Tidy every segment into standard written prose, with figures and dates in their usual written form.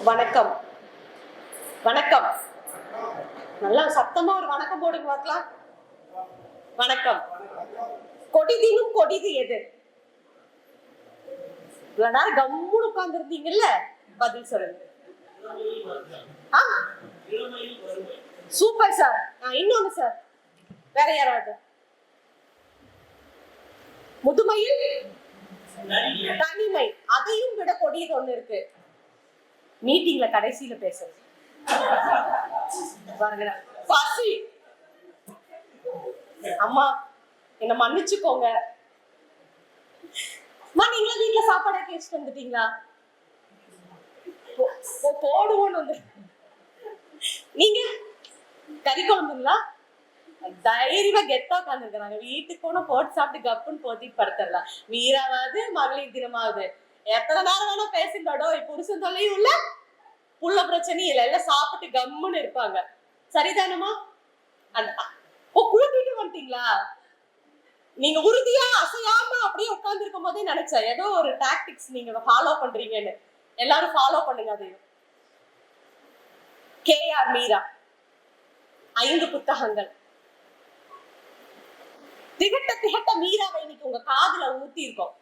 வணக்கம். வணக்கம். நல்லா சத்தமா ஒரு வணக்கம் போடுங்க பார்க்கலாம். வணக்கம். கொடிதினும் கொடிது எது? இவ்வளவு நேரம் கம்முன்னு உட்கார்ந்து இருந்தீங்கல்ல, பதில் சொல்லுங்க. Super sir. இன்னொன்னு சார், வேற யாராவது? முதுமையில் தனிமை, அதையும் விட கொடியது ஒண்ணு இருக்கு. மீட்டிங்ல கடைசியில பேசுறது. பசி. அம்மா என்ன மன்னிச்சுக்கோங்க. நீங்களா வீட்டுல சாப்பாடு கேட்டு வந்துட்டீங்களா? போடுவோன்னு வந்து நீங்க கறி குழம்புங்களா? தைரியமா கெட்டா உட்காந்துருக்காங்க. வீட்டுக்கு போன போட்டு சாப்பிட்டு கப்புன்னு போத்திட்டு படுத்துடலாம். வீராவது மகளிர் தினமாவது எத்தனை நேரம் வேணா பேசிட்டோ. புருஷன் தொல்லையும் இல்ல, புள்ள பிரச்சனையும் இல்ல, எல்லாம் சாப்பிட்டு கம்முன்னு இருப்பாங்க. சரிதானமா? கூட்டிட்டு வந்துட்டீங்களா? நீங்க உறுதியா அசையாம அப்படியே உட்கார்ந்து இருக்கும் போதே நினைச்சேன் ஏதோ ஒரு டாக்டிக்ஸ் நீங்க ஃபாலோ பண்றீங்கன்னு. எல்லாரும் ஃபாலோ பண்ணுங்க. அதையும் K.R. மீரா 5 புத்தகங்கள். திகட்ட திகட்ட மீராவை இன்னைக்கு உங்க காதுல ஊத்தி இருக்கோம்.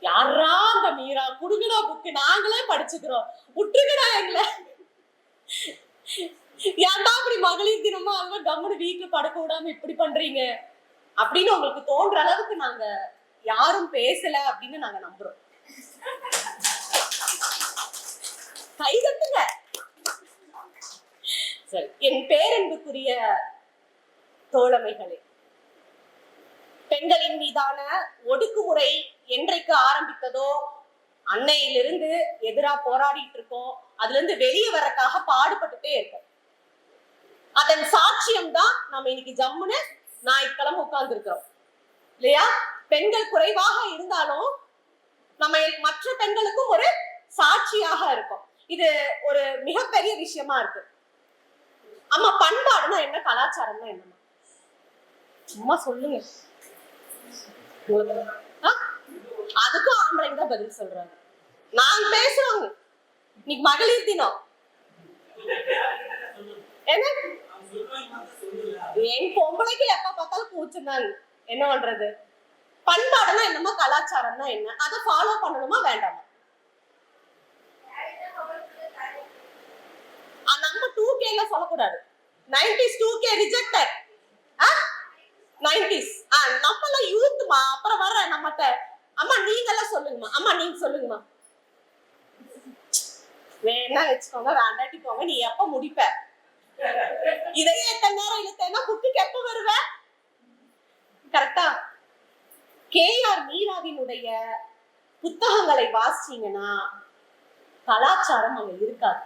யாரா அந்த மீரா? குடுங்கடா புக்கு, நாங்களே படிச்சுக்கிறோம், விட்டுருங்கடா எங்களை. ஏன்டா அப்படி மகளிர் தினமா அவங்க கம்முனு வீட்டுல படுக்க விடாம இப்படி பண்றீங்க அப்படின்னு உங்களுக்கு தோன்ற அளவுக்கு நாங்க யாரும் பேசல அப்படின்னு நாங்க நம்புறோம். கைதட்டுங்க. சரி, என் பேரன்புக்குரிய தோழமைகளே, பெண்களின் மீதான ஒடுக்குமுறை என்றைக்கு ஆரம்பித்ததோ அன்னையிலிருந்து எதிரா போராடிட்டு இருக்கோம். அதுல இருந்து வெளியே வரக்காக பாடுபட்டுட்டே இருக்கோம். அதன் சாட்சியம் தான் நம்ம இன்னைக்கு ஜம்முன்னு ஞாயிற்றுக்கிழமை உட்கார்ந்து இருக்கிறோம் இல்லையா? பெண்கள் குறைவாக இருந்தாலும் நம்ம மற்ற பெண்களுக்கும் ஒரு சாட்சியாக இருக்கும். இது ஒரு மிகப்பெரிய விஷயமா இருக்கு. அம்மா, பண்பாடுனா என்ன, கலாச்சாரம்னா என்னமா? சும்மா சொல்லுங்க. அதுக்கும் ஆம்பளைங்க தான் பதில் சொல்றாங்க. நான் பேசுறோங்க. இன்னைக்கு மகளிர் தினம். என்ன என் பொம்பளைக்கு எப்ப பார்த்தாலும் கூச்சுனாங்க. என்ன பண்றது? பண்பாடுனா என்னமா, கலாச்சாரம்னா என்ன, அதை ஃபாலோ பண்ணணுமா வேண்டாமா? நம்ம 2K சொல்லக்கூடாது. 90s 2K rejected. 90s நம்மள யூத்மா. அப்புறம் வர நம்மகிட்ட அம்மா நீங்க எல்லாம் சொல்லுங்கம்மா. அம்மா நீங்க சொல்லுங்கம்மா. வேணா வச்சுக்கோங்க, வேண்டாட்டி போங்க. நீ எப்ப முடிப்ப? இதையே எத்தனை நேரம் இழுத்தேன்னா குட்டிக்கு எப்ப வருவ? கரெக்டா? K.R. மீராவினுடைய புத்தகங்களை வாசிச்சீங்கன்னா கலாச்சாரம் அங்க இருக்காது,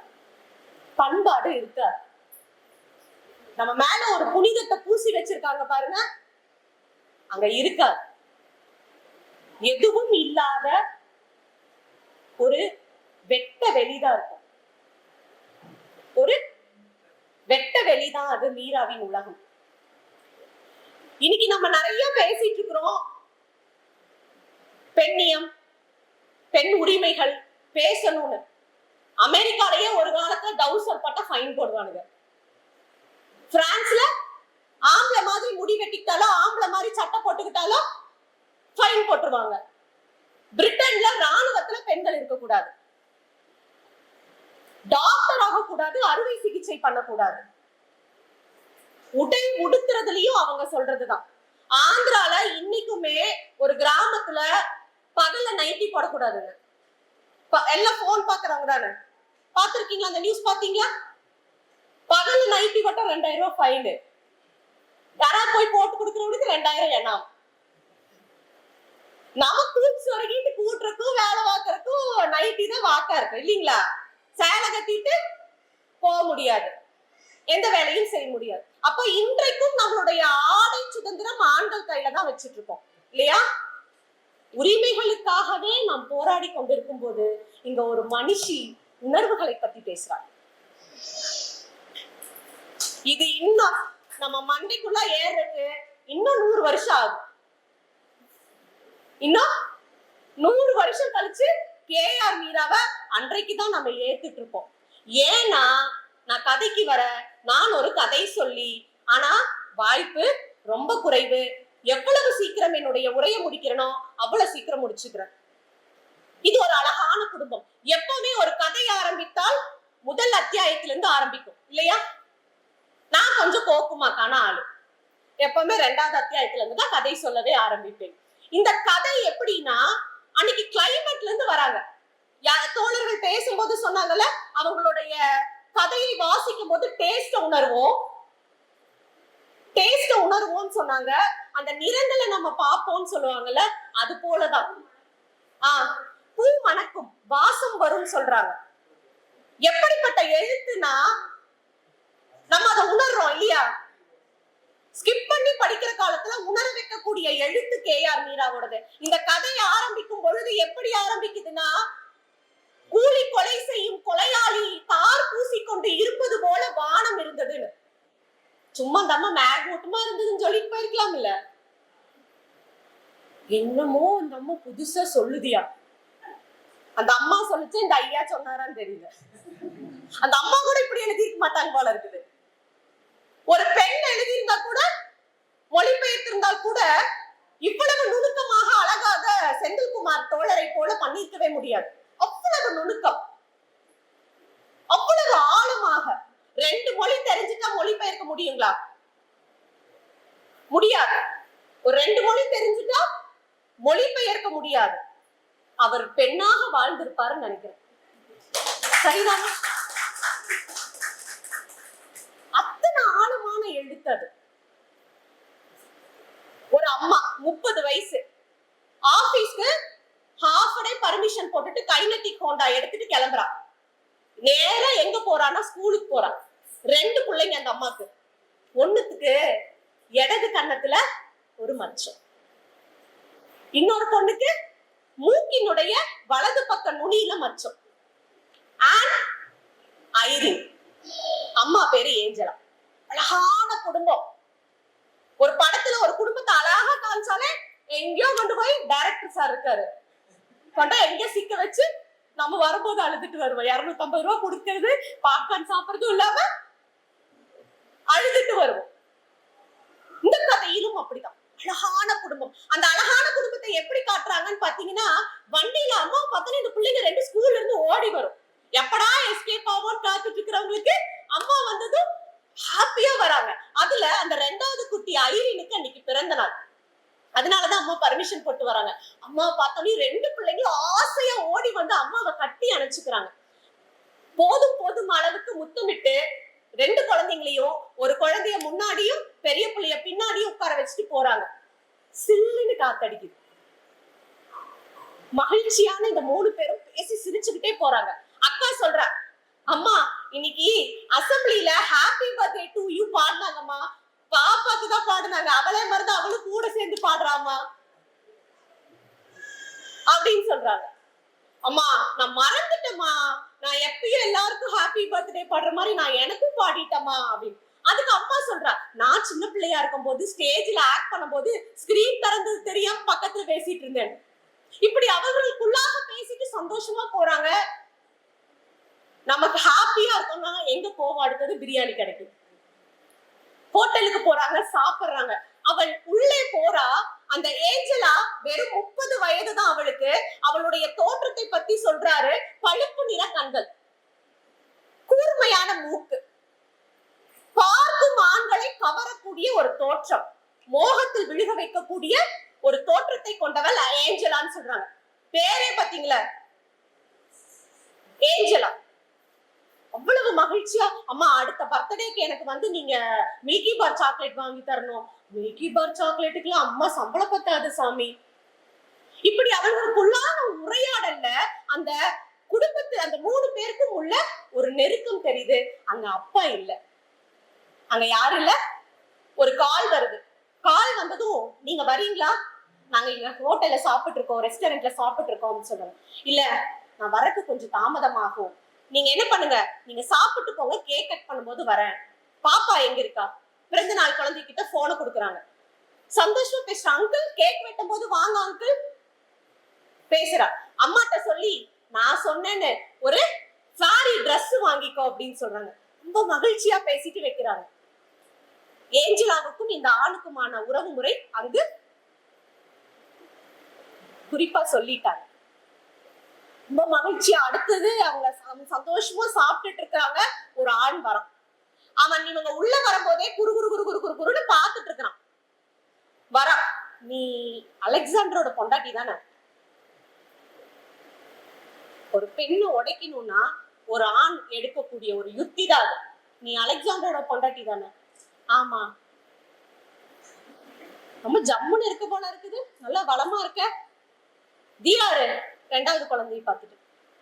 பண்பாடு இருக்காது. நம்ம மேல ஒரு புனிதத்தை பூசி வச்சிருக்காங்க பாருங்க, அங்க இருக்காது. எதுவும் இல்லாத ஒரு வெட்ட வெளிதான் இருக்கும். ஒரு வெட்ட வெளிதான் அது மீராவின் உலகம். இன்னைக்கு நம்ம நிறைய பேசிட்டு இருக்கிறோம். பெண்ணியம், பெண் உரிமைகள் பேசணும்னு. அமெரிக்காலயே ஒரு காலத்துல டவுசர் பட்ட ஃபைன் போடுவானுங்க. பிரான்ஸ்ல ஆம்பளை மாதிரி முடி வெட்டிக்கிட்டாலும், ஆம்பளை மாதிரி சட்டை போட்டுக்கிட்டாலும் ஃபைன் போட்டுருவாங்க. பிரிட்டன்ல ராணுவத்துல பெண்கள் இருக்கக்கூடாது, டாக்டர் ஆகக்கூடாது, அறுவை சிகிச்சை பண்ணக்கூடாது. உடை உடுத்துறதுலயும் அவங்க சொல்றதுதான். ஆந்திரால இன்னைக்குமே ஒரு கிராமத்துல பகல்ல நைட்டி போடக்கூடாதுங்க. எல்லாம் போன் பாக்குறவங்க தானே, பாத்துருக்கீங்களா? அந்த நியூஸ் பாத்தீங்களா? பகல்ல நைட்டி போட்டா 2000 ரூபாய் ஃபைனு. யாராவது போய் போட்டு கொடுக்கறவங்களுக்கு 2000 எண்ணம். நமக்கு சொருகிட்டு கூட்டுறக்கும் வேலை பார்க்கறக்கும் நைட்டி தான் வாக்கா இருக்கு இல்லைங்களா? சேலை கட்டிட்டு போக முடியாது, எந்த வேலையும் செய்ய முடியாது. அப்ப இன்றைக்கும் நம்மளுடைய ஆடை சுதந்திரம் ஆண்கள் கையில தான் வச்சிட்டு இருக்கோம் இல்லையா? உரிமைகளுக்காகவே நாம் போராடி கொண்டிருக்கும் போது இங்க ஒரு மனுஷி உணர்வுகளை பத்தி பேசுறாங்க. இது இன்னும் நம்ம மண்டைக்குள்ள ஏறதுக்கு இன்னும் 100 வருஷம் ஆகும். இன்னும் 100 வருஷம் கழிச்சு கேஆர் மீராவை அன்றைக்குதான் நம்ம ஏத்துட்டு இருப்போம். ஏன்னா நான் கதைக்கு வர நான் ஒரு கதை சொல்லி, ஆனா வாய்ப்பு ரொம்ப குறைவு. எவ்வளவு சீக்கிரம் என்னுடைய உரையை முடிக்கிறனோ அவ்வளவு சீக்கிரம் முடிச்சுக்கிறேன். இது ஒரு அழகான குடும்பம். எப்பவுமே ஒரு கதை ஆரம்பித்தால் முதல் அத்தியாயத்திலிருந்து ஆரம்பிக்கும் இல்லையா? நான் கொஞ்சம் கோக்குமாக்கான ஆளு. எப்பவுமே 2வது அத்தியாயத்துல இருந்து தான் கதை சொல்லவே ஆரம்பிப்பேன். இந்த கதை எப்படின்னா, அன்னைக்கு கிளைமேட்ல இருந்து வராங்க. தோழர்கள் பேசும்போது சொன்னாங்கல்ல, அவங்களுடைய கதையை வாசிக்கும் போது டேஸ்ட உணர்வோம்னு சொன்னாங்க. அந்த நிறங்களை நம்ம பார்ப்போம்னு சொல்லுவாங்கல்ல, அது போலதான். பூ மணக்கும், வாசம் வரும் சொல்றாங்க. எப்படிப்பட்ட எழுத்துனா நம்ம அதை உணர்றோம் இல்லையா? ஸ்கிப் பண்ணி படிக்கிற காலத்துல உணர வைக்கக்கூடிய எழுத்து கேஆர் மீராவோடது. இந்த கதையை ஆரம்பிக்கும் பொழுது எப்படி ஆரம்பிக்குதுன்னா, கூலி கொலை செய்யும் கொலையாளி தார் பூசிக்கொண்டு இருப்பது போல வானம் இருந்ததுன்னு. சும்மா அந்த அம்மா மேக்மூட்டமா இருந்ததுன்னு சொல்லிட்டு போயிருக்கலாம் இல்ல? என்னமோ அந்த அம்மா புதுசா சொல்லுதியா. அந்த அம்மா சொல்லுச்சு, இந்த ஐயா சொன்னாரான்னு தெரியல. அந்த அம்மா கூட இப்படி எழுதிருக்க மாட்டாங்க போல இருக்குது. ஒரு பெண் எழுதியிருந்தா கூட, மொழிபெயர்த்திருந்தால் கூட இவ்வளவு நுணுக்கமாக அழகாக செந்தில்குமார் தோழரை போல பண்ணிருக்கவே முடியாது. அவ்வளவு நுணுக்கம், அவ்வளவு ஆழமாக. 2 மொழி தெரிஞ்சுட்டா மொழிபெயர்க்க முடியுங்களா? முடியாது. ஒரு 2 மொழி தெரிஞ்சுட்டா மொழிபெயர்க்க முடியாது. அவர் பெண்ணாக வாழ்ந்திருப்பாருன்னு நினைக்கிறேன். சரிதானா? அத்தனை ஆழமான எழுத்து அது. ஒரு அம்மா 30 வயசு, ஆபீஸ்க்கு ஹாஃப் டே பர்மிஷன் போட்டுட்டு கைனடிக் ஹோண்டா எடுத்துட்டு கிளம்புறா. நேரா எங்க போறான்னா ஸ்கூலுக்கு போறா. 2 பிள்ளைங்க அந்த அம்மாக்கு. ஒண்ணுத்துக்கு இடது கன்னத்துல ஒரு மச்சம், இன்னொரு பொண்ணுக்கு மூக்கினுடைய வலது பக்க நுனியில மச்சம். ஐரின், அம்மா பேரு ஏஞ்சலா. அழகான குடும்பம். ஒரு படத்துல ஒரு குடும்பத்தை அழகா காமிச்சாலே எங்கேயோ கொண்டு போய் டைரக்டர் சார் இருக்காரு, கொண்டா எங்கேயோ சிக்க வச்சு நம்ம வரும்போது அழுதுட்டு வருவோம். 250 ரூபாய் கொடுக்கிறது, பாப்கார்ன் சாப்பிடுறதும் இல்லாம அழுதுட்டு வருவோம். இந்த கதையிலும் அப்படிதான் அழகான குடும்பம். அந்த அழகான குடும்பத்தை எப்படி காட்டுறாங்கன்னு பாத்தீங்கன்னா, வண்டியில அம்மா பார்த்தா இந்த பிள்ளைங்க 2 ஸ்கூல்ல இருந்து ஓடி வரும். எப்படா எஸ்கேப் ஆவோன்னு காத்துட்டு இருக்கிறவங்களுக்கு அம்மா வந்ததும் ஹாப்பியா வராங்க. அதுல அந்த 2வது குட்டி ஐரினுக்கு அன்னைக்கு பிறந்த நாள். அதனாலதான் அம்மா பர்மிஷன் போட்டு வராங்க. அம்மா பார்த்தோன்னே 2 பிள்ளைங்களும் ஆசையா ஓடி வந்து அம்மாவை கட்டி அணைச்சுக்கிறாங்க. போதும் போதும் அளவுக்கு முத்தமிட்டு 2 குழந்தைங்களையும், ஒரு குழந்தைய முன்னாடியும் பெரிய பிள்ளைய பின்னாடியும் உட்கார வச்சுட்டு போறாங்க. சில்லுன்னு காத்தடிக்குது. மகிழ்ச்சியான இந்த 3 பேரும் பேசி சிரிச்சுக்கிட்டே போறாங்க. அக்கா சொல்ற, அம்மா இன்னைக்கு அசம்பிளில ஹாப்பி பர்த்டே டு யூ பாடினாங்கம்மா, பாப்பாக்கு தான் பாடுனாங்க, அவளே மறந்து அவளும் கூட சேர்ந்து பாடுறாமா அப்படின்னு சொல்றாங்க. அம்மா நான் மறந்துட்டேம்மா, நான் எப்பயும் எல்லாருக்கும் ஹாப்பி பர்த்டே பாடுற மாதிரி நான் எனக்கும் பாடிட்டேம்மா அப்படின்னு. அதுக்கு அம்மா சொல்றா, நான் சின்ன பிள்ளையா இருக்கும் போது ஸ்டேஜ்ல ஆக்ட் பண்ணும் போது ஸ்கிரீன் திறந்தது தெரியாம பக்கத்துல பேசிட்டு இருந்தேன். இப்படி அவர்களுக்குள்ளாக பேசிட்டு சந்தோஷமா போறாங்க. நமக்கு ஹாப்பியா இருக்கோம்னா எங்க போவோம்? அடுத்தது பிரியாணி கிடைக்கும். ஹோட்டலுக்கு போறாங்க, சாப்பிடுறாங்க. அவள் உள்ளே போறா. அந்த ஏஞ்சலா வெறும் 30 வயது தான் அவளுக்கு. அவளுடைய தோற்றத்தை பத்தி சொல்றாரு. பழுப்பு நிற கண்கள், கூர்மையான மூக்கு, பார்க்கும் ஆண்களை கவரக்கூடிய ஒரு தோற்றம், மோகத்தில் விழுக வைக்கக்கூடிய ஒரு தோற்றத்தை கொண்டவள் ஏஞ்சலான்னு சொல்றாங்க. பேரே பாத்தீங்களா, ஏஞ்சலா. அவ்வளவு மகிழ்ச்சியா, அம்மா அடுத்த பர்த்டேக்கு எனக்கு வந்து நீங்க மில்கி பார் சாக்லேட் வாங்கி தரணும். மில்கி பார் சாக்லேட்டுக்குலாம் அம்மா சம்பளம் பத்தாது சாமி. இப்படி அவர்களுக்குள்ளான உரையாடல்ல அந்த குடும்பத்து அந்த 3 பேருக்கும் உள்ள ஒரு நெருக்கம் தெரியுது. அங்க அப்பா இல்ல, அங்க யாரும் இல்ல. ஒரு கால் வருது. கால் வந்ததும், நீங்க வரீங்களா, நாங்க இங்க ஹோட்டல்ல சாப்பிட்டு இருக்கோம், ரெஸ்டாரண்ட்ல சாப்பிட்டு இருக்கோம்னு சொல்றாங்க. இல்ல நான் வரக்கு கொஞ்சம் தாமதமாகும், நீங்க என்ன பண்ணுங்க, நீங்க சாப்பிட்டு போங்க, கேக் கட் பண்ணும்போது வரேன். பாப்பா எங்க இருக்கா? பிறந்த நாள் குழந்தைகிட்ட போனை கொடுக்குறாங்க. சந்தோஷமா பேசுற. அங்கிள் கேக் வெட்டும் போது வாங்க அங்கிள் பேசுறா. அம்மாட்ட சொல்லி நான் சொன்னேன்னு ஒரு சாரி Dress வாங்கிக்கோ அப்படின்னு சொல்றாங்க. ரொம்ப மகிழ்ச்சியா பேசிட்டு வைக்கிறாங்க. ஏஞ்சலாவுக்கும் இந்த ஆணுக்குமான உறவு முறை அங்கு குறிப்பா சொல்லிட்டாங்க. ரொம்ப மகிழ்ச்சியா அடுத்தது அவங்க சந்தோஷமா சாப்பிட்டுட்டு இருக்காங்க. ஒரு ஆண் வரான். அவன் இவங்க உள்ள வரும்போதே குரு குரு குரு குரு குரு குருன்னு பாத்துட்டு இருக்கிறான். வரா, நீ அலெக்சாண்டரோட பொண்டாட்டி தானே? ஒரு பெண்ணை உடைக்கணும்னா ஒரு ஆண் எடுக்கக்கூடிய ஒரு யுக்தி தான். நீ அலெக்சாண்டரோட பொண்டாட்டி தானே? ஆமா. ரொம்ப ஜம்முன்னு இருக்க போல இருக்குது, நல்லா வளமா இருக்க. தீயாரு ரெண்டாவது குழந்தையை பார்த்துட்டு,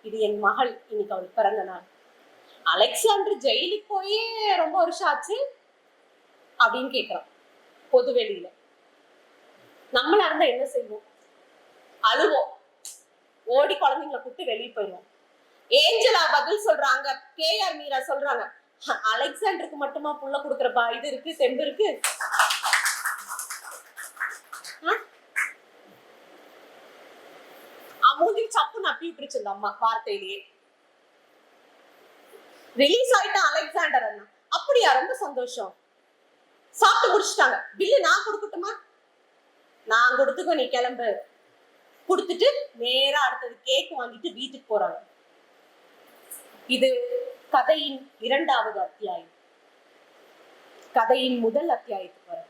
இது என் மகள், இன்னைக்கு அவளுக்கு பிறந்த நாள். அலெக்சாண்டர் ஜெயிலுக்கு போயே ரொம்ப வருஷம் ஆச்சு அப்படின்னு கேக்குறான் பொதுவெளியில. நம்மளா இருந்தா என்ன செய்வோம்? அழுவோம், ஓடி குழந்தைங்களை கூப்பிட்டு வெளியே போயிடுவோம். ஏஞ்சலா பதில் சொல்றாங்க, கேஆர் மீரா சொல்றாங்க, அலெக்சாண்டருக்கு மட்டுமா புள்ள கொடுக்குறப்பா இது இருக்கு, தெம்பு இருக்கு. மூஞ்சி சப்புன்னு அப்பி விட்டுருச்சு அந்த அம்மா வார்த்தையிலேயே. ரிலீஸ் ஆயிட்டான் அலெக்சாண்டர் அண்ணா. அப்படியா, ரொம்ப சந்தோஷம். சாப்பிட்டு முடிச்சுட்டாங்க. பில்லு நான் கொடுக்கட்டுமா? நான் கொடுத்துக்கோ, நீ கிளம்பு. கொடுத்துட்டு நேரா அடுத்தது கேக் வாங்கிட்டு வீட்டுக்கு போறாங்க. இது கதையின் 2வது அத்தியாயம். கதையின் முதல் அத்தியாயத்துக்கு வர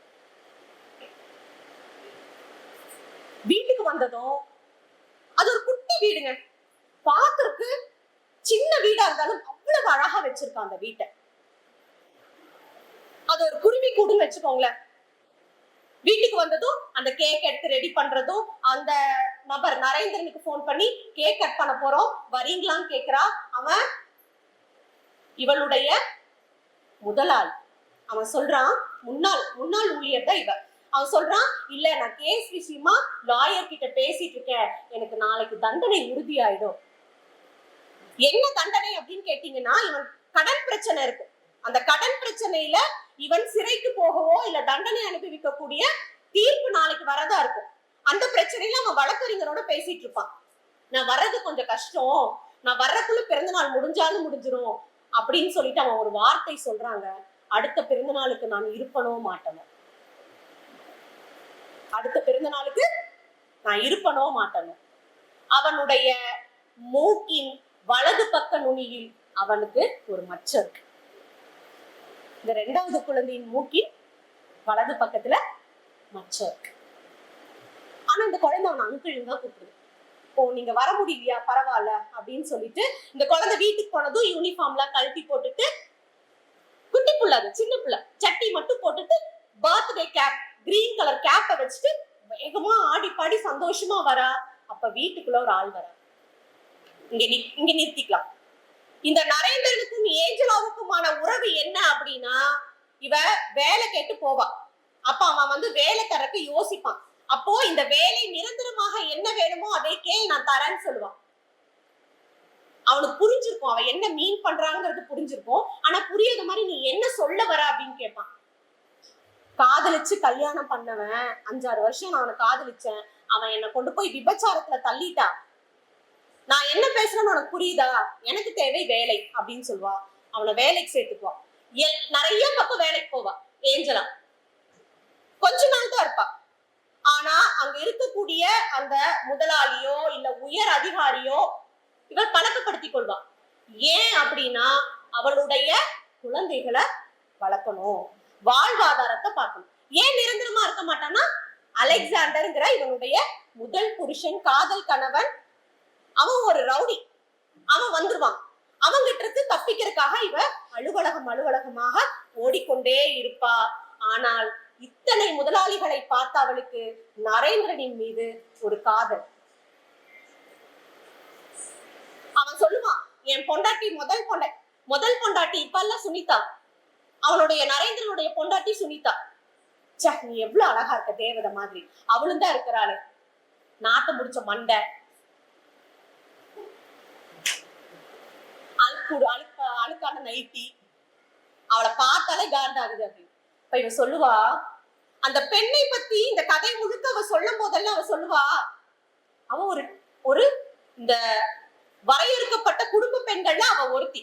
வீட்டுக்கு வந்ததும் அது ஒரு குட்டி வீடுங்க. பாக்குறதுக்கு சின்ன வீடா இருந்தாலும் அவ்வளவு அழகா வச்சிருக்கான் அந்த வீட்டை. அது ஒரு குருவி கூடுன்னு வச்சுக்கோங்களேன். வீட்டுக்கு வந்ததும் அந்த கேக் எடுத்து ரெடி பண்றதும், அந்த நபர் நரேந்திரனுக்கு போன் பண்ணி கேக் கட் பண்ண போறோம் வரீங்களான்னு கேக்குறா. அவன் இவளுடைய முதலாளி. அவன் சொல்றான், முன்னாள் ஊழியர் தான் இவ. அவன் சொல்றான், இல்ல நான் கேஸ் விஷயமா லாயர் கிட்ட பேசிட்டு இருக்கேன், எனக்கு நாளைக்கு தண்டனை உறுதியாயிடும். என்ன தண்டனை அப்படின்னு கேட்டீங்கன்னா, இவன் கடன் பிரச்சனை இருக்கு. அந்த கடன் பிரச்சனையில இவன் சிறைக்கு போகவோ இல்ல தண்டனை அனுபவிக்க கூடிய தீர்ப்பு நாளைக்கு வரதா இருக்கும். அந்த பிரச்சனையில அவன் வழக்கறிஞரோட பேசிட்டு இருப்பான். நான் வர்றது கொஞ்சம் கஷ்டம், நான் வர்றதுக்குள்ள பிறந்த நாள் முடிஞ்சாலும் முடிஞ்சிரும் அப்படின்னு சொல்லிட்டு அவன் ஒரு வார்த்தை சொல்றாங்க. அடுத்த பிறந்த நாளுக்கு நான் இருப்பனோ மாட்டனோ, அடுத்த பிறந்த நாளுக்கு நான் இருப்பனோ மாட்டனோ. அவனுடைய மூக்கின் வலது பக்க நுனியில் அவனுக்கு ஒரு மச்சம் இருக்கு. இந்த 2வது குழந்தையின் மூக்கின் வலது பக்கத்துல மச்சம் இருக்கு. ஆனா இந்த குழந்தை அவன் அங்கிள் தான் கூப்பிடுது. ஓ, நீங்க வர முடியலையா, பரவாயில்ல அப்படின்னு சொல்லிட்டு இந்த குழந்தை வீட்டுக்கு போனதும் யூனிஃபார்ம்லாம் கழட்டி போட்டுட்டு, குட்டி புள்ள, சின்ன புள்ள, சட்டி மட்டும் போட்டுட்டு பர்த்டே கேப், கிரீன் கலர் கேப்பை வச்சுட்டு வேகமா ஆடி பாடி சந்தோஷமா வரா. அப்ப வீட்டுக்குள்ள ஒரு ஆள் வரா. இங்க நிறுத்திக்கலாம். இந்த நரேந்திரனுக்கும் ஏஞ்சலாவுக்குமான உறவு என்ன அப்படின்னா, இவ வேலை கேட்டு போவா. அப்ப அவன் வேலைக்காரருக்கு யோசிப்பான். அப்போ இந்த வேலை நிரந்தரமாக என்ன வேணுமோ அதை கேள், நான் தரேன்னு சொல்லுவான். அவனுக்கு புரிஞ்சிருக்கும், அவன் என்ன மீன் பண்றாங்கிறது புரிஞ்சிருக்கும். ஆனா புரியாத மாதிரி நீ என்ன சொல்ல வர அப்படின்னு கேட்பான். காதலிச்சு கல்யாணம் பண்ணவன் 5-6 வருஷம் நான் அவனை காதலிச்சேன், அவன் என்னை கொண்டு போய் விபச்சாரத்துல தள்ளிட்டான். நான் என்ன பேசுறேன்னு உனக்கு புரியுதா? எனக்கு தேவை வேலை அப்படின்னு சொல்லுவா. அவனை வேலைக்கு சேர்த்துக்குவான். நிறைய பக்கம் வேலைக்கு போவா ஏஞ்சலா. கொஞ்ச நாள் தான் இருப்பா. ஆனா அங்க இருக்கக்கூடிய அந்த முதலாளியோ இல்ல உயர் அதிகாரியோ இவர் பழக்கப்படுத்திக் கொள்வா. ஏன் அப்படின்னா, அவளுடைய குழந்தைகளை வளர்க்கணும், வாழ்வாதாரத்தை பார்க்கணும். ஏன் நிரந்தரமா இருக்க மாட்டான்னா, அலெக்சாண்டர்ங்கிற இவனுடைய முதல் புருஷன், காதல் கணவன், அவன் ஒரு ரவுடி. அவன் வந்துருவான். அவங்கிட்ட இருந்து தப்பிக்கிறதுக்காக இவ அலுவலகமாக ஓடிக்கொண்டே இருப்பா. ஆனால் இத்தனை முதலாளிகளை பார்த்த அவளுக்கு நரேந்திரனின் மீது ஒரு காதல். அவன் சொல்லுவான், என் பொண்டாட்டி முதல் பொண்டாட்டி இப்ப எல்லாம் சுனிதா, அவனுடைய நரேந்திரனுடைய பொண்டாட்டி சுனிதா. சே, நீ எவ்வளவு அழகா இருக்க, தேவதை மாதிரி. அவளும் தான் இருக்கிறாளு, நாட்டை முடிச்ச மண்டை, அழுக்கான நைட்டி, அவளை பார்த்தாலே காண்டாகுது அப்படின்னு. இப்ப இவ சொல்லுவா, அந்த பெண்ணை பத்தி இந்த கதை முழுக்க அவ சொல்லும் போதெல்லாம் அவ சொல்லுவா, அவ ஒரு இந்த வரையறுக்கப்பட்ட குடும்ப பெண்கள்ல அவ ஒருத்தி.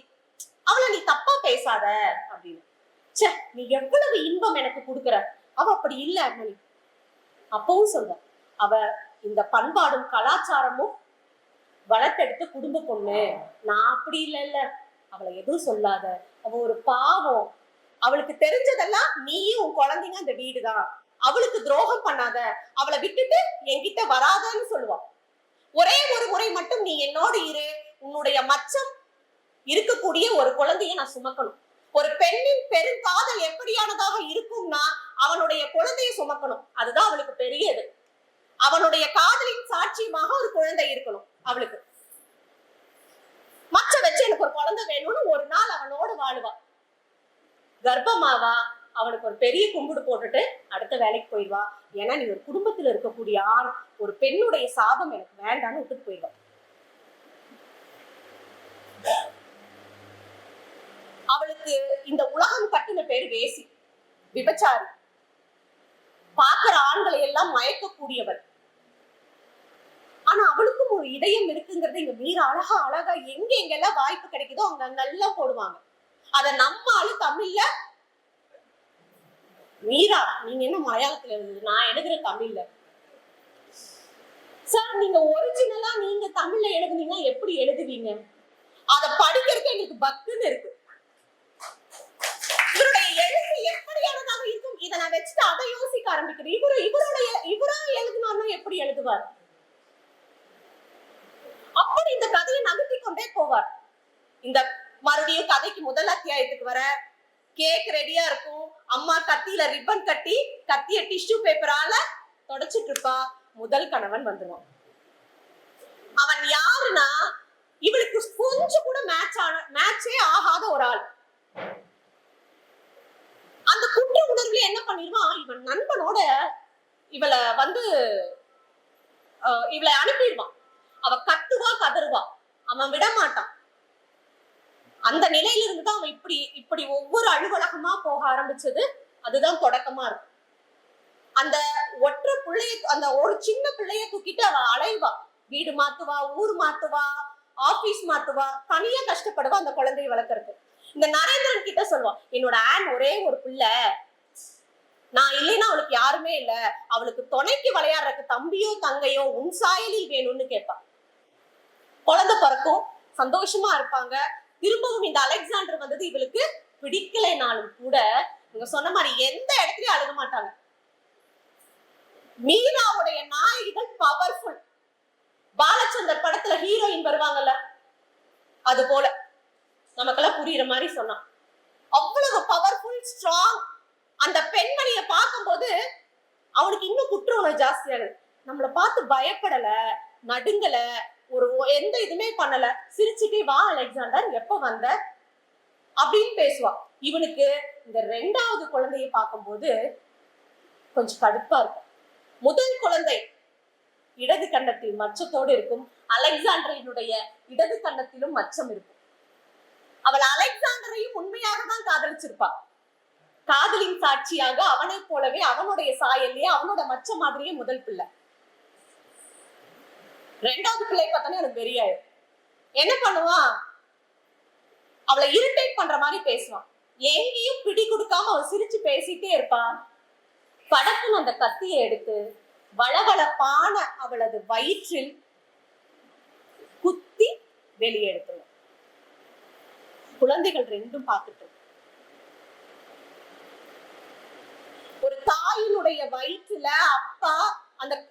அவளை நீ தப்பா பேசாத அப்படின்னு. சே, நீ எவ்வளவு இன்பம் எனக்கு கொடுக்குற. அவ அப்படி இல்ல அண்ணனி. அப்பவும் சொல்ற, அவ இந்த பண்பாடும் கலாச்சாரமும் வளர்த்தெடுத்த குடும்ப பொண்ணு. நான் அப்படி இல்ல, அவளை எதுவும் சொல்லாத, அவ ஒரு பாவம், அவளுக்கு தெரிஞ்சதெல்லாம் நீயும் உன் குழந்தைங்க அந்த வீடுதான், அவளுக்கு துரோகம் பண்ணாத, அவளை விட்டுட்டு என்கிட்ட வராதன்னு சொல்லுவான். ஒரே ஒரு முறை மட்டும் நீ என்னோடு இரு, உன்னுடைய மச்சம் இருக்கக்கூடிய ஒரு குழந்தைய நான் சுமக்கணும். ஒரு பெண்ணின் பெருங்காதல் எப்படியானதாக இருக்கும்னா அவனுடைய குழந்தைய சுமக்கணும். அதுதான் அவளுக்கு பெரியது. அவனுடைய காதலின் சாட்சியமாக ஒரு குழந்தை இருக்கணும் அவளுக்கு. மச்ச வச்சு எனக்கு ஒரு குழந்தை வேணும்னு ஒரு நாள் அவனோடு வாழுவா. கர்ப்பமாவா, அவனுக்கு ஒரு பெரிய கும்பிடு போட்டுட்டு அடுத்த வேலைக்கு போயிடுவா. ஏன்னா நீ ஒரு குடும்பத்துல இருக்கக்கூடிய ஆண், ஒரு பெண்ணுடைய சாபம் எனக்கு வேண்டான்னு விட்டுட்டு போயிடுவா. அவளுக்கு இந்த உலகம் கட்டின பேரு வேசி, விபச்சாரி, பார்க்கிற ஆண்களை எல்லாம் மயக்கக்கூடியவள். ஆனா அவளுக்கும் ஒரு இதயம் இருக்குங்கிறது இங்க மீற அழகா அழகா எங்கெல்லாம் வாய்ப்பு கிடைக்குதோ அங்கெல்லாம் போடுவாங்க. அத நம்ம ஆளு தமிழ்ல, மீரா நீங்க என்ன மலையாளத்துல எழுதுது, நான் எழுதுற தமிழ்ல. சார் நீங்க ஒரிஜினலா நீங்க தமிழ்ல எழுதுனீங்கன்னா எப்படி எழுதுவீங்க? அத படிக்கிறதுக்கு எங்களுக்கு பக்குன்னு இருக்கு. இவருடைய எழுத்து எப்படியானதாக இருக்கும், இதை நான் வச்சுட்டு அதை யோசிக்க ஆரம்பிக்கிறேன். இவரா எழுதினார்னா எப்படி எழுதுவார்? அப்படி இந்த கதையை நகர்த்தி கொண்டே போவார். இந்த மறுபடியும் கதைக்கு முதல் அத்தியாயத்துக்கு வர கேக் ரெடியா இருக்கும். அம்மா கத்தியில ரிப்பன் கட்டி கத்திய டிஷ்யூ பேப்பரால தொடச்சிட்டு இருப்பா. முதல் கணவன் வந்துருவான். அவன் யாருன்னா இவளுக்கு கொஞ்சம் கூட மேட்சே ஆகாத ஒரு ஆள். அந்த குற்ற உணர்வுல என்ன பண்ணிடுவான், இவன் நண்பனோட இவளை இவளை அனுப்பிடுவான். அவ கத்துவா கதறுவா, அவன் விட மாட்டான். அந்த நிலையில இருந்துதான் அவன் இப்படி ஒவ்வொரு அலுவலகமா போக ஆரம்பிச்சது. அதுதான் தொடக்கமா இருக்கும். அந்த ஒற்றை பிள்ளைய, அந்த ஒரு சின்ன பிள்ளைய தூக்கிட்டு அவ அலைவா. வீடு மாத்துவா, ஊர் மாத்துவா, ஆபீஸ் மாத்துவா, தனியா கஷ்டப்படுவா அந்த குழந்தையை வளர்க்கறது. இந்த நரேந்திரன் கிட்ட சொல்லுவான், என்னோட ஆன் ஒரே ஒரு பிள்ளை, நான் இல்லைன்னா அவளுக்கு யாருமே இல்ல, அவளுக்கு துணைக்கு விளையாடுறதுக்கு தம்பியோ தங்கையோ உன் சாயலில் வேணும்னு கேட்பான். குழந்தை பிறக்கும், சந்தோஷமா இருப்பாங்க. திரும்பவும் இந்த அலெக்சாண்டர் வந்தது இவளுக்கு பிடிக்கலைனாலும் கூட இவங்க சொன்ன மாதிரி எந்த இடத்துலயும் அழுக மாட்டாங்க. மீராவுடைய நாயகிகள் பவர்ஃபுல். பாலச்சந்தர் படத்துல ஹீரோயின் வருவாங்கல்ல, அது போல நமக்கெல்லாம் புரியுற மாதிரி சொன்னா. அவ்வளவு பவர்ஃபுல், ஸ்ட்ராங். அந்த பெண்மணிய பார்க்கும்போது அவனுக்கு இன்னும் குற்ற உணர்வு ஜாஸ்தியாகுது. நம்மளை பார்த்து பயப்படல, நடுங்கல, ஒரு எந்த இதுமே பண்ணல, சிரிச்சுட்டே வா அலெக்சாண்டர் எப்ப வந்த அப்படின்னு பேசுவா. இவனுக்கு இந்த ரெண்டாவது குழந்தைய பார்க்கும்போது கொஞ்சம் கடுப்பா இருக்கும். முதல் குழந்தை இடது கன்னத்தில் மச்சத்தோடு இருக்கும், அலெக்சாண்டரினுடைய இடது கன்னத்திலும் மச்சம் இருக்கும். அவள் அலெக்சாண்டரையும் உண்மையாக தான் காதலிச்சிருப்பா. காதலின் சாட்சியாக அவனை போலவே அவனுடைய சாயல்லையே அவனோட மச்ச மாதிரியே முதல் பிள்ளை. ரெண்டாவது பிள்ளை பார்த்தானே எனக்கு வெறியாயிரு. என்ன பண்ணுவான், அவளை இரிட்டேட் பண்ற மாதிரி பேசுவான். எங்கேயும் பிடி கொடுக்காம அவள் சிரிச்சு பேசிட்டே இருப்பான். படக்குன்னு அந்த கத்தியை எடுத்து வளவளப்பான அவளது வயிற்றில் குத்தி வெளியே எடுத்துருவான். குழந்தைகள் ரெண்டும் பார்த்துட்டு, ஒரு தாயினுடைய வயிற்றுல அப்பா,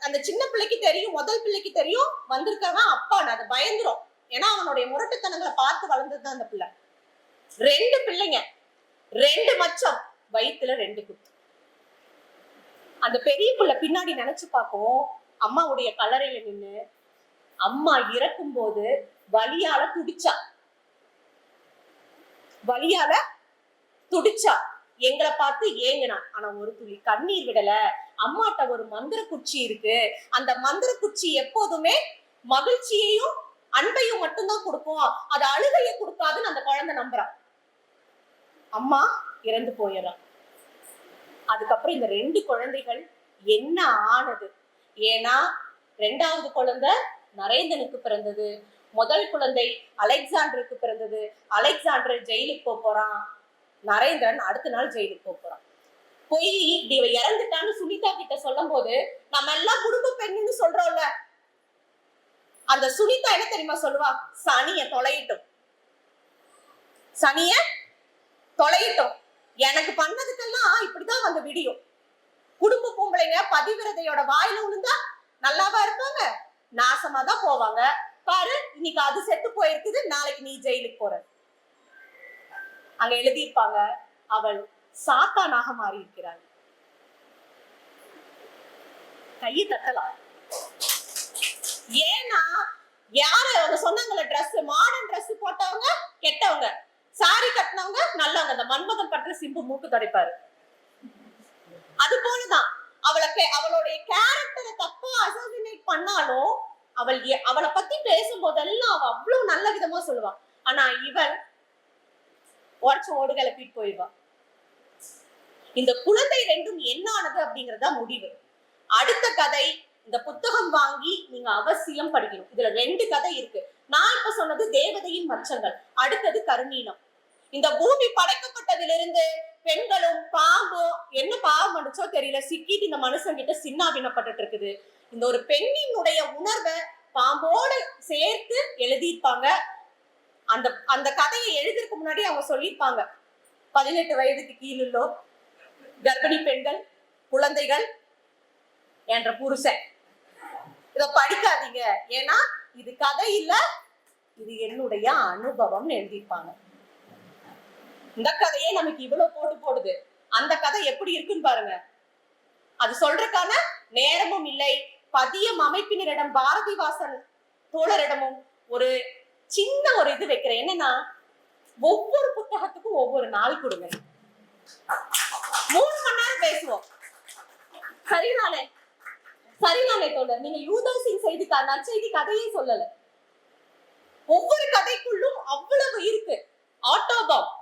அந்த சின்ன பிள்ளைக்கு தெரியும், முதல் பிள்ளைக்கு தெரியும் வந்திருக்கவன் அப்பான்னு. அது பயந்துரும். ஏன்னா அவனுடைய முரட்டுத்தனங்களை பார்த்து வளர்ந்ததுதான் அந்த பிள்ளை. ரெண்டு பிள்ளைங்க, ரெண்டு மச்சம், வயிற்றுல ரெண்டு குத்து. அந்த பெரிய பிள்ளை பின்னாடி நினைச்சு பார்க்கும், அம்மாவுடைய கல்லறையில நின்று அம்மா இறக்கும் போது வலியால துடிச்சா, எங்களை பார்த்து ஏங்கினா. ஆனா ஒரு துளி கண்ணீர் விடல. அம்மாட்ட ஒரு மந்திர குச்சி இருக்கு, அந்த மந்திர குச்சி எப்போதுமே மகிழ்ச்சியையும் அன்பையும் மட்டும்தான் கொடுக்கும், அது அழுகையை கொடுக்காதுன்னு அந்த குழந்தை நம்புறான். அம்மா இறந்து போயிடறான். அதுக்கப்புறம் இந்த ரெண்டு குழந்தைகள் என்ன ஆனது? ஏன்னா ரெண்டாவது குழந்தை நரேந்திரனுக்கு பிறந்தது. முதல் குழந்தை அலெக்சாண்டருக்கு பிறந்தது. அலெக்சாண்டர் ஜெயிலுக்கு போறான். நரேந்திரன் அடுத்த நாள் ஜெயிலுக்கு போறான். போய் இப்படி இவ இறந்துட்டான்னு சுனிதா கிட்ட சொல்லும் போது நம்ம எல்லாம் குடும்ப பெண்ணுன்னு சொல்றோம்ல, அந்த சுனிதா என்ன தெரியுமா சொல்லுவா? சனிய தொலையிட்டோம், சனிய தொலையிட்டோம். எனக்கு பண்ணதுக்கெல்லாம் இப்படிதான் வந்து விடியும். குடும்ப பொம்பளைங்க பதிவிரதையோட வாயில விழுந்தா நல்லாவா இருப்பாங்க? நாசமா தான் போவாங்க. பாரு, இன்னைக்கு அது செத்து போயிருக்குது, நாளைக்கு நீ ஜெயிலுக்கு போற. அங்க எழுதியிருப்பாங்க, அவள் சாத்தானாக மாறி இருக்கிறாள். கையை தட்டலாம். ஏன்னா யாரு அவங்க சொன்னாங்கல்ல, ட்ரெஸ் மாடர்ன் ட்ரெஸ் போட்டவங்க கெட்டவங்க, சாரி கட்டினவங்க நல்லவங்க. அந்த மன்மதன் படத்துல சிம்பு மூக்கு துடைப்பாரு. அது போலதான் அவளுடைய கேரக்டரை தப்பா அசாசினேட் பண்ணாலும் அவளை பத்தி பேசும்போதெல்லாம் அவ அவ்வளவு நல்ல விதமா சொல்லுவான். ஆனா இவள் உடச்சு ஓடு கிளப்பிட்டு போயிடுவா. இந்த குழந்தை ரெண்டும் என்ன ஆனது அப்படிங்கறதா முடிவு. அடுத்த கதை இந்த புத்தகம் வாங்கி நீங்க அவசியம் படிக்கணும். இதுல 2 கதை இருக்கு. நான் இப்ப சொன்னது தேவதையின் மச்சங்கள், அடுத்தது கருநீலம். இந்த பூமி படைக்கப்பட்டதிலிருந்து பெண்களும் பாம்பும் என்ன பாவம் அடிச்சோ தெரியல, சிக்கிட்டு இந்த மனுஷன் கிட்ட சின்னாபின்னப்பட்டு இருக்குது. இந்த ஒரு பெண்ணினுடைய உணர்வை பாம்போடு சேர்த்து எழுதியிருப்பாங்க. அந்த கதையை எழுதிருக்கு முன்னாடி அவங்க சொல்லியிருப்பாங்க, 18 வயதுக்கு கீழுள்ளோ கர்ப்பிணி பெண்கள், குழந்தைகள் என்ற புருஷன் இத படிக்காதீங்க, ஏன்னா இது கதை இல்ல, இது என்னுடைய அனுபவம் எழுதியிருப்பாங்க. இந்த கதையே நமக்கு இவ்வளவு போடுது. அந்த கதை எப்படி இருக்குன்னு பாருங்க. அது சொல்றதுக்கான நேரமும் இல்லை. பதியம் அமைப்பினரிடம் பாரதிவாசன் தோழரிடமும் ஒரு சின்ன ஒரு இது வைக்கிறேன். என்னன்னா, ஒவ்வொரு புத்தகத்துக்கும் ஒவ்வொரு நாள் கொடுங்க. 3 மணி நேரம் பேசுவோம். சரிதானே? சரிதானே தோழர்? நீங்க யூதோசின் செய்தி நற்செய்தி கதையே சொல்லல. ஒவ்வொரு கதைக்குள்ளும் அவ்வளவு இருக்கு. ஆட்டோபாமா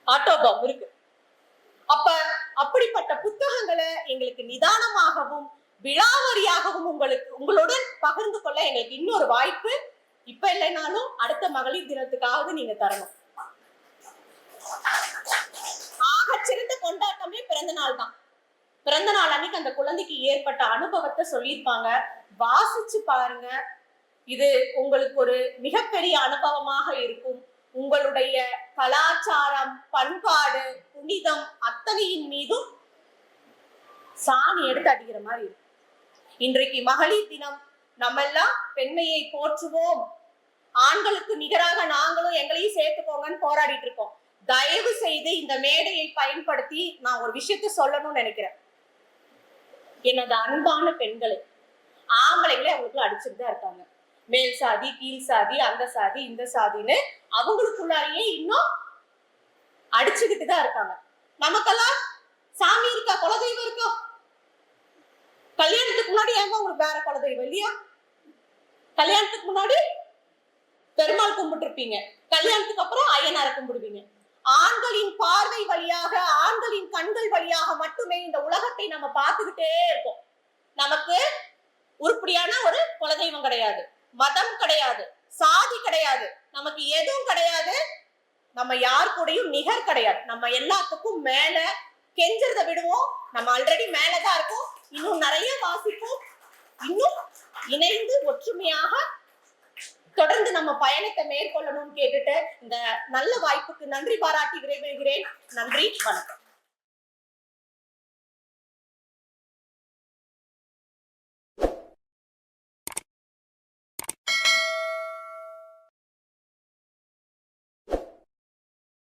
ஆட்டோபாம் இருக்கு. அப்படிப்பட்ட புத்தகங்களை எங்களுக்கு நிதானமாகவும் விழாவரியாகவும் உங்களுடன் பகிர்ந்து கொள்ள எங்களுக்கு இன்னொரு வாய்ப்பு இப்ப இல்லைனாலும் அடுத்த மகளிர் தினத்துக்காவது நீங்க தரணும். சிறந்த கொண்டாட்டமே பிறந்த நாள் தான். பிறந்த நாள் அன்னைக்கு அந்த குழந்தைக்கு ஏற்பட்ட அனுபவத்தை சொல்லியிருப்பாங்க. வாசிச்சு பாருங்க. இது உங்களுக்கு ஒரு மிகப்பெரிய அனுபவமாக இருக்கும். உங்களுடைய கலாச்சாரம், பண்பாடு, புனிதம் அத்தனையின் மீதும் சாணி எடுத்து அடிக்கிற மாதிரி இருக்கும். இன்றைக்கு மகளிர் தினம். நம்ம எல்லாம் பெண்மையை போற்றுவோம், ஆண்களுக்கு நிகராக நாங்களும் எங்களையும் சேர்த்துக்கோங்கன்னு போராடிட்டு இருக்கோம். தயவு செய்து இந்த மேடையை பயன்படுத்தி நான் ஒரு விஷயத்த சொல்லணும்னு நினைக்கிறேன். எனது அன்பான பெண்களை, ஆம்பளைங்களே அவங்களுக்கு அடிச்சுட்டு தான் இருக்காங்க. மேல் சாதி, கீழ் சாதி, அந்த சாதி, இந்த சாதின்னு அவங்களுக்குள்ளாரையே இன்னும் அடிச்சுக்கிட்டு தான் இருக்காங்க. நமக்கெல்லாம் சாமி இருக்கா, குலதெய்வம் இருக்கா? கல்யாணத்துக்கு முன்னாடி ஏங்க உங்களுக்கு வேற குலதெய்வம் இல்லையா? கல்யாணத்துக்கு முன்னாடி பெருமாள் கும்பிட்டு இருப்பீங்க, கல்யாணத்துக்கு அப்புறம் ஐயனாரை கும்பிடுவீங்க. ஆண்களின் பார்வை வழியாக, ஆண்களின் கண்கள் வழியாக மட்டுமே இந்த உலகத்தை நம்ம பார்த்துக்கிட்டே இருக்கோம். நமக்கு உருப்படியான ஒரு குலதெய்வம் கிடையாது, மதம் கிடையாது, சாதி கிடையாது, நமக்கு எதுவும் கிடையாது. நம்ம யார் கூடயும் நிகர் கிடையாது. நம்ம எல்லாத்துக்கும் மேல கெஞ்சறத விடுவோம். நம்ம ஆல்ரெடி மேலதான் இருக்கோம். இன்னும் நிறைய வாசிப்போம். இன்னும் இணைந்து ஒற்றுமையாக தொடர்ந்து நம்ம பயணத்தை மேற்கொள்ளணும்னு கேட்டுட்டு இந்த நல்ல வாய்ப்புக்கு நன்றி பாராட்டி விடைபெறுகிறேன். நன்றி, வணக்கம்.